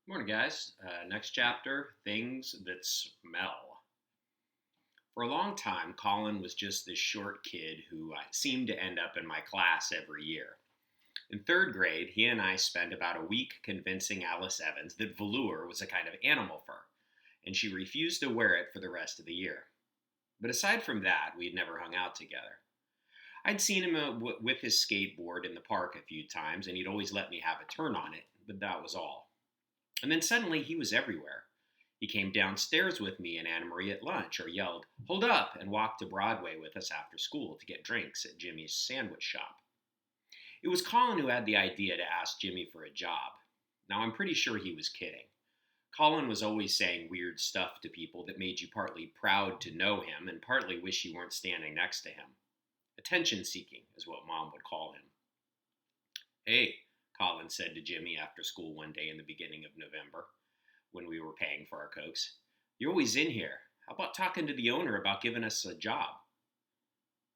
Morning, guys. Next chapter, things that smell. For a long time, Colin was just this short kid who seemed to end up in my class every year. In third grade, he and I spent about a week convincing Alice Evans that velour was a kind of animal fur, and she refused to wear it for the rest of the year. But aside from that, we'd never hung out together. I'd seen him with his skateboard in the park a few times, and he'd always let me have a turn on it, but that was all. And then suddenly he was everywhere. He came downstairs with me and Anna Marie at lunch, or yelled, "Hold up!" and walked to Broadway with us after school to get drinks at Jimmy's sandwich shop. It was Colin who had the idea to ask Jimmy for a job. Now, I'm pretty sure he was kidding. Colin was always saying weird stuff to people that made you partly proud to know him and partly wish you weren't standing next to him. Attention seeking is what Mom would call him. "Hey," Colin said to Jimmy after school one day in the beginning of November, when we were paying for our Cokes. "You're always in here. How about talking to the owner about giving us a job?"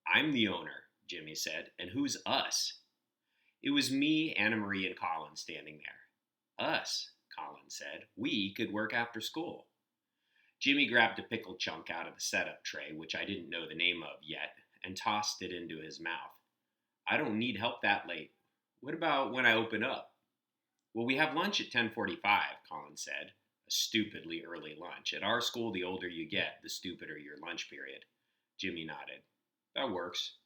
"I'm the owner," Jimmy said. "And who's us?" It was me, Anna Marie, and Colin standing there. "Us," Colin said. "We could work after school." Jimmy grabbed a pickle chunk out of the setup tray, which I didn't know the name of yet, and tossed it into his mouth. "I don't need help that late. What about when I open up?" "Well, we have lunch at 10:45, Colin said. A stupidly early lunch. At our school, the older you get, the stupider your lunch period. Jimmy nodded. "That works."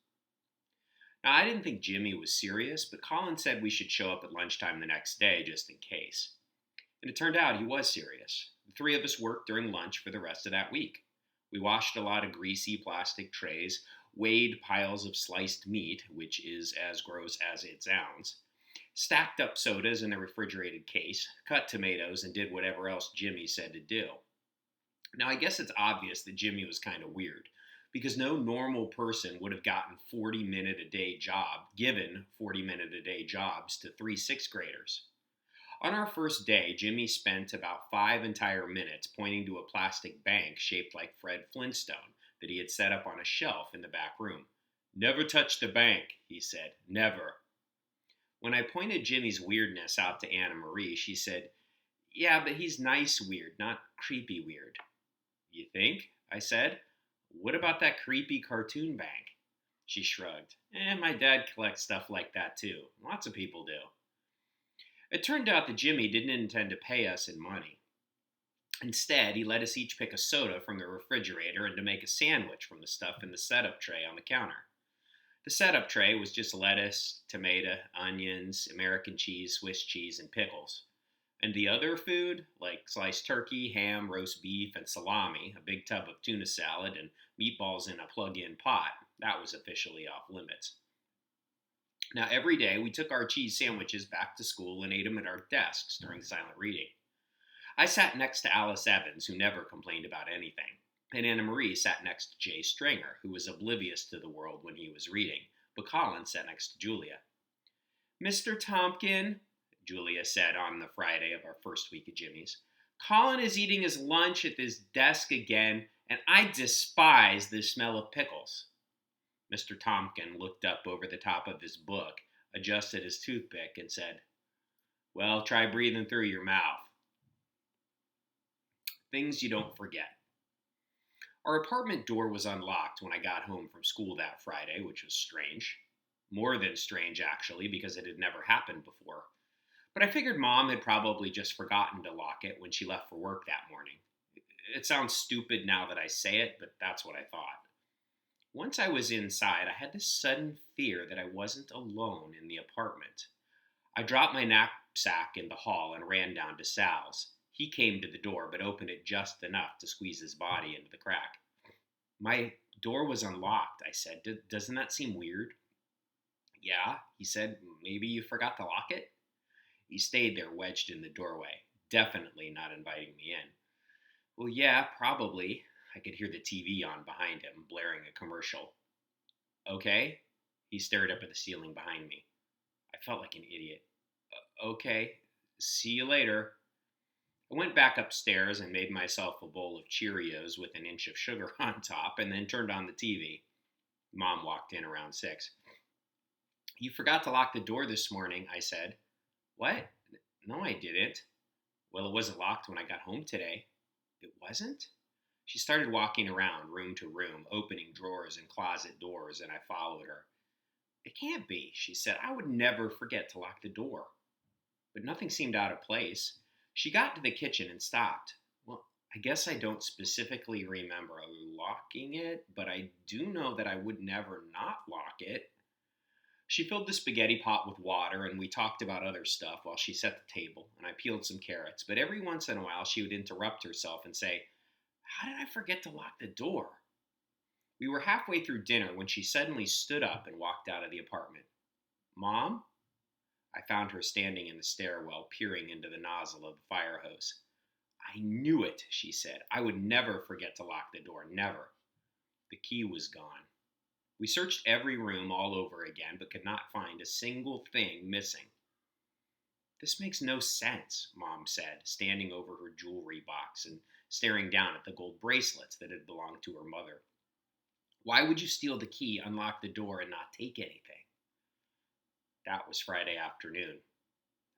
Now, I didn't think Jimmy was serious, but Colin said we should show up at lunchtime the next day just in case. And it turned out he was serious. The three of us worked during lunch for the rest of that week. We washed a lot of greasy plastic trays, weighed piles of sliced meat, which is as gross as it sounds, stacked up sodas in a refrigerated case, cut tomatoes, and did whatever else Jimmy said to do. Now, I guess it's obvious that Jimmy was kind of weird, because no normal person would have gotten 40-minute a day job, given 40-minute a day jobs to three sixth graders. On our first day, Jimmy spent about 5 entire minutes pointing to a plastic bank shaped like Fred Flintstone that he had set up on a shelf in the back room. "Never touch the bank," he said. "Never." When I pointed Jimmy's weirdness out to Anna Marie, she said, "Yeah, but he's nice weird, not creepy weird." "You think?" I said. "What about that creepy cartoon bank?" She shrugged. My dad collects stuff like that too. Lots of people do." It turned out that Jimmy didn't intend to pay us in money. Instead, he let us each pick a soda from the refrigerator and to make a sandwich from the stuff in the setup tray on the counter. The setup tray was just lettuce, tomato, onions, American cheese, Swiss cheese, and pickles. And the other food, like sliced turkey, ham, roast beef, and salami, a big tub of tuna salad, and meatballs in a plug in pot, that was officially off limits. Now, every day we took our cheese sandwiches back to school and ate them at our desks during silent reading. I sat next to Alice Evans, who never complained about anything, and Anna Marie sat next to Jay Stringer, who was oblivious to the world when he was reading, but Colin sat next to Julia. "Mr. Tompkin," Julia said on the Friday of our first week at Jimmy's, "Colin is eating his lunch at this desk again, and I despise the smell of pickles." Mr. Tompkin looked up over the top of his book, adjusted his toothpick, and said, "Well, try breathing through your mouth." Things you don't forget. Our apartment door was unlocked when I got home from school that Friday, which was strange. More than strange, actually, because it had never happened before. But I figured Mom had probably just forgotten to lock it when she left for work that morning. It sounds stupid now that I say it, but that's what I thought. Once I was inside, I had this sudden fear that I wasn't alone in the apartment. I dropped my knapsack in the hall and ran down to Sal's. He came to the door, but opened it just enough to squeeze his body into the crack. "My door was unlocked," I said. "Doesn't that seem weird?" "Yeah," he said. "Maybe you forgot to lock it?" He stayed there wedged in the doorway, definitely not inviting me in. "Well, yeah, probably." I could hear the TV on behind him, blaring a commercial. "Okay." He stared up at the ceiling behind me. I felt like an idiot. "Okay. See you later." I went back upstairs and made myself a bowl of Cheerios with an inch of sugar on top, and then turned on the TV. Mom walked in around 6. "You forgot to lock the door this morning," I said. "What? No, I didn't." Well, it wasn't locked when I got home today. It wasn't? She started walking around room to room, opening drawers and closet doors, and I followed her. It can't be, she said. I would never forget to lock the door. But nothing seemed out of place. She got to the kitchen and stopped. Well, I guess I don't specifically remember locking it, but I do know that I would never not lock it. She filled the spaghetti pot with water, and we talked about other stuff while she set the table, and I peeled some carrots. But every once in a while, she would interrupt herself and say, How did I forget to lock the door? We were halfway through dinner when she suddenly stood up and walked out of the apartment. Mom? I found her standing in the stairwell, peering into the nozzle of the fire hose. I knew it, she said. I would never forget to lock the door, never. The key was gone. We searched every room all over again, but could not find a single thing missing. This makes no sense, Mom said, standing over her jewelry box and staring down at the gold bracelets that had belonged to her mother. Why would you steal the key, unlock the door, and not take anything? That was Friday afternoon.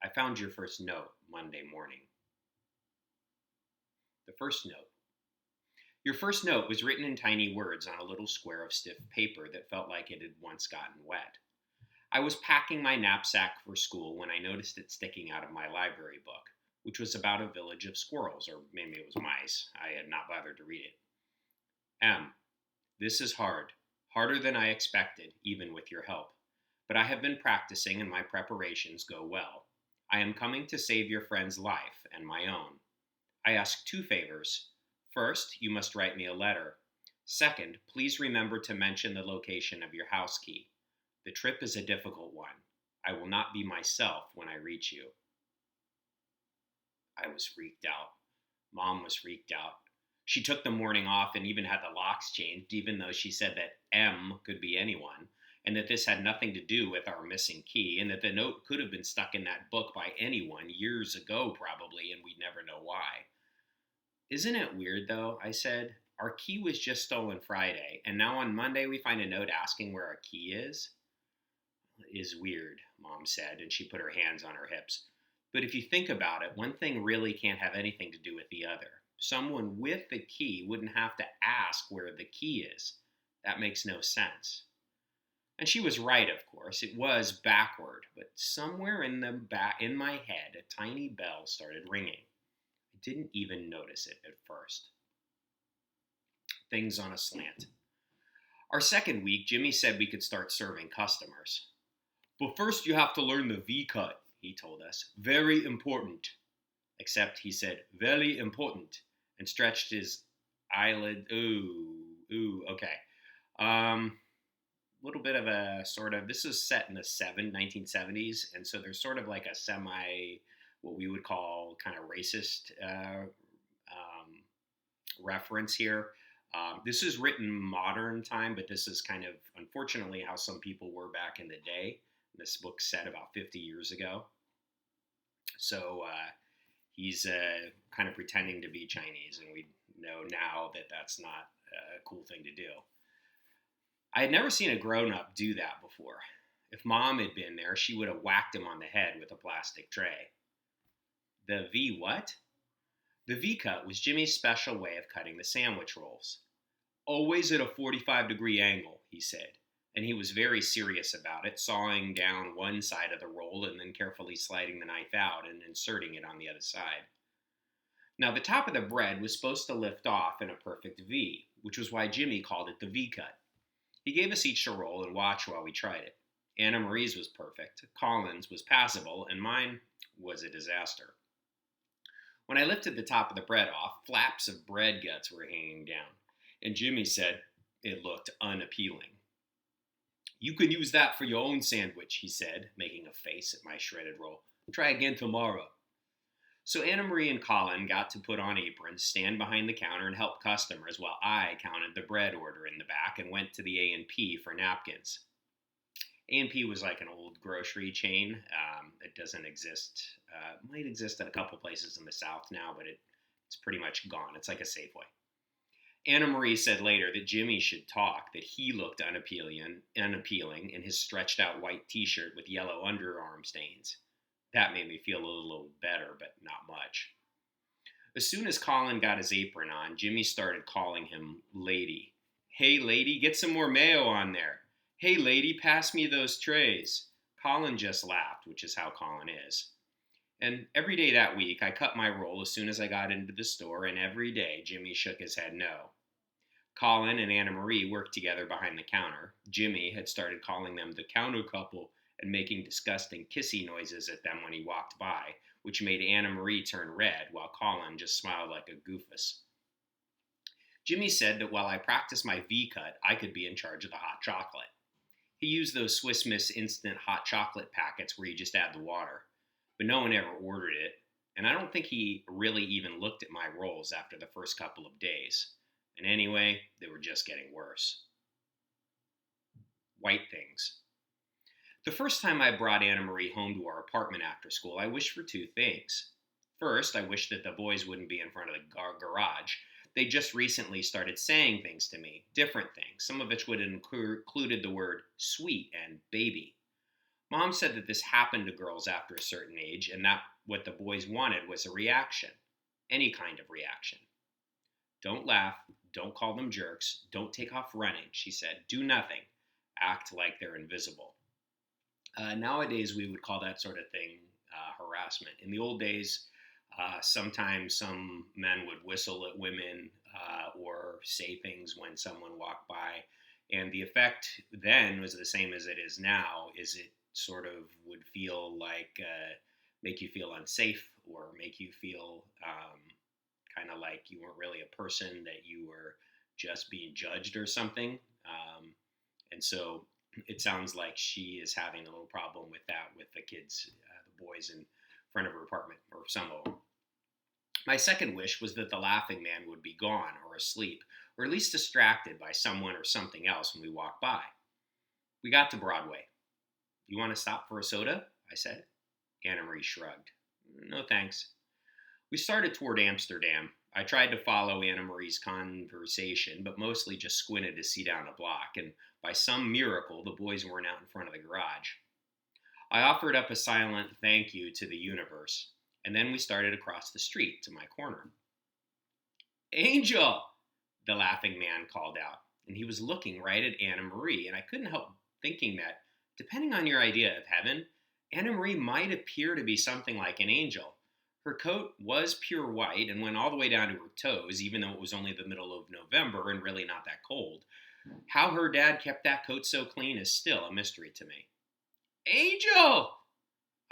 I found your first note Monday morning. The first note. Your first note was written in tiny words on a little square of stiff paper that felt like it had once gotten wet. I was packing my knapsack for school when I noticed it sticking out of my library book, which was about a village of squirrels, or maybe it was mice. I had not bothered to read it. M. This is hard, harder than I expected, even with your help. But I have been practicing and my preparations go well. I am coming to save your friend's life and my own. I ask 2 favors. First, you must write me a letter. Second, please remember to mention the location of your house key. The trip is a difficult one. I will not be myself when I reach you. I was freaked out. Mom was freaked out. She took the morning off and even had the locks changed, even though she said that M could be anyone, and that this had nothing to do with our missing key, and that the note could have been stuck in that book by anyone years ago, probably, and we'd never know why. Isn't it weird, though? I said. Our key was just stolen Friday, and now on Monday we find a note asking where our key is? It is weird, Mom said, and she put her hands on her hips. But if you think about it, one thing really can't have anything to do with the other. Someone with the key wouldn't have to ask where the key is. That makes no sense. And she was right, of course. It was backward, but somewhere in my head, a tiny bell started ringing. I didn't even notice it at first. Things on a slant. Our second week, Jimmy said we could start serving customers. But first you have to learn the V-cut, he told us. Very important. Except he said, very important, and stretched his eyelid. Okay. Little bit of a sort of, this is set in the 1970s, and so there's sort of like a what we would call kind of racist reference here. This is written modern time, but this is kind of, unfortunately, how some people were back in the day. This book's set about 50 years ago. So he's kind of pretending to be Chinese, and we know now that that's not a cool thing to do. I had never seen a grown-up do that before. If Mom had been there, she would have whacked him on the head with a plastic tray. The V what? The V-cut was Jimmy's special way of cutting the sandwich rolls. Always at a 45-degree angle, he said, and he was very serious about it, sawing down one side of the roll and then carefully sliding the knife out and inserting it on the other side. Now, the top of the bread was supposed to lift off in a perfect V, which was why Jimmy called it the V-cut. He gave us each a roll and watched while we tried it. Anna Marie's was perfect, Colin's was passable, and mine was a disaster. When I lifted the top of the bread off, flaps of bread guts were hanging down, and Jimmy said it looked unappealing. You can use that for your own sandwich, he said, making a face at my shredded roll. Try again tomorrow. So Anna Marie and Colin got to put on aprons, stand behind the counter, and help customers while I counted the bread order in the back and went to the A&P for napkins. A&P was like an old grocery chain. It doesn't exist. Might exist in a couple places in the South now, but it's pretty much gone. It's like a Safeway. Anna Marie said later that Jimmy should talk, that he looked unappealing in his stretched out white t-shirt with yellow underarm stains. That made me feel a little better, but not much. As soon as Colin got his apron on, Jimmy started calling him Lady. Hey, lady, get some more mayo on there. Hey, lady, pass me those trays. Colin just laughed, which is how Colin is. And every day that week, I cut my roll as soon as I got into the store, and every day Jimmy shook his head no. Colin and Anna Marie worked together behind the counter. Jimmy had started calling them the counter couple and making disgusting kissy noises at them when he walked by, which made Anna Marie turn red while Colin just smiled like a goofus. Jimmy said that while I practiced my V-cut, I could be in charge of the hot chocolate. He used those Swiss Miss instant hot chocolate packets where you just add the water, but no one ever ordered it, and I don't think he really even looked at my rolls after the first couple of days. And anyway, they were just getting worse. White things. The first time I brought Anna Marie home to our apartment after school, I wished for two things. First, I wished that the boys wouldn't be in front of the garage. They just recently started saying things to me, different things, some of which would have included the word sweet and baby. Mom said that this happened to girls after a certain age, and that what the boys wanted was a reaction, any kind of reaction. Don't laugh, don't call them jerks, don't take off running, she said. Do nothing. Act like they're invisible. Nowadays, we would call that sort of thing harassment. In the old days, sometimes some men would whistle at women or say things when someone walked by. And the effect then was the same as it is now, is it sort of would feel like, make you feel unsafe or make you feel kind of like you weren't really a person, that you were just being judged or something. And so it sounds like she is having a little problem with that with the kids, the boys in front of her apartment, or some of them. My second wish was that the laughing man would be gone or asleep, or at least distracted by someone or something else when we walked by. We got to Broadway. You want to stop for a soda? I said. Anna Marie shrugged. No thanks. We started toward Amsterdam. I tried to follow Anna Marie's conversation, but mostly just squinted to see down a block, and by some miracle, the boys weren't out in front of the garage. I offered up a silent thank you to the universe, and then we started across the street to my corner. Angel! The laughing man called out, and he was looking right at Anna Marie, and I couldn't help thinking that, depending on your idea of heaven, Anna Marie might appear to be something like an angel. Her coat was pure white and went all the way down to her toes, even though it was only the middle of November and really not that cold. How her dad kept that coat so clean is still a mystery to me. Angel!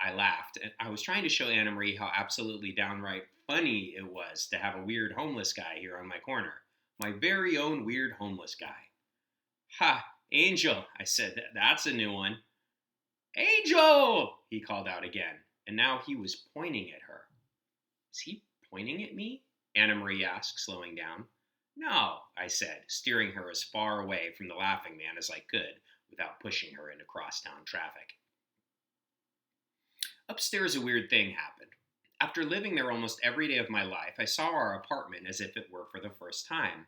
I laughed, and I was trying to show Anna Marie how absolutely downright funny it was to have a weird homeless guy here on my corner. My very own weird homeless guy. Ha! Angel, I said. That's a new one. Angel! He called out again, and now he was pointing at her. Is he pointing at me? Anna Marie asked, slowing down. No, I said, steering her as far away from the laughing man as I could without pushing her into crosstown traffic. Upstairs, a weird thing happened. After living there almost every day of my life, I saw our apartment as if it were for the first time.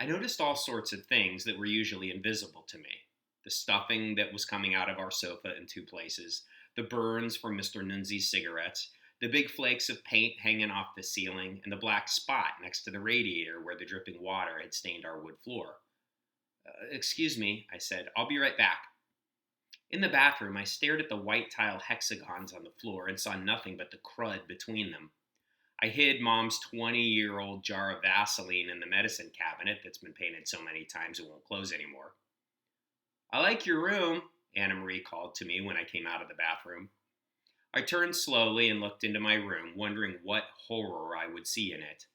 I noticed all sorts of things that were usually invisible to me. The stuffing that was coming out of our sofa in two places, the burns from Mr. Nunzi's cigarettes, the big flakes of paint hanging off the ceiling, and the black spot next to the radiator where the dripping water had stained our wood floor. Excuse me, I said. I'll be right back. In the bathroom, I stared at the white tile hexagons on the floor and saw nothing but the crud between them. I hid Mom's 20-year-old jar of Vaseline in the medicine cabinet that's been painted so many times it won't close anymore. I like your room, Anna Marie called to me when I came out of the bathroom. I turned slowly and looked into my room, wondering what horror I would see in it.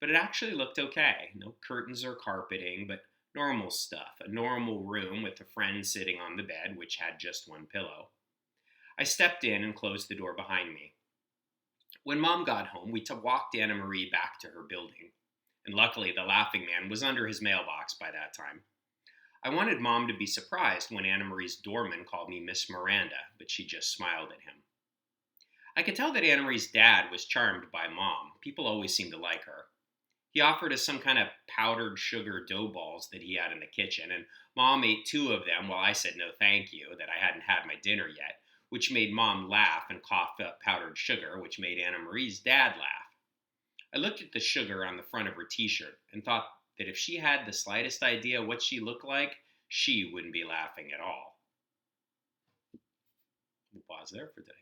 But it actually looked okay. No curtains or carpeting, but normal stuff. A normal room with a friend sitting on the bed, which had just one pillow. I stepped in and closed the door behind me. When Mom got home, we walked Anna Marie back to her building. And luckily, the laughing man was under his mailbox by that time. I wanted Mom to be surprised when Anna Marie's doorman called me Miss Miranda, but she just smiled at him. I could tell that Anna Marie's dad was charmed by Mom. People always seemed to like her. He offered us some kind of powdered sugar dough balls that he had in the kitchen, and Mom ate 2 of them while I said no thank you, that I hadn't had my dinner yet, which made Mom laugh and cough up powdered sugar, which made Anna Marie's dad laugh. I looked at the sugar on the front of her t-shirt and thought that if she had the slightest idea what she looked like, she wouldn't be laughing at all. We'll pause there for today.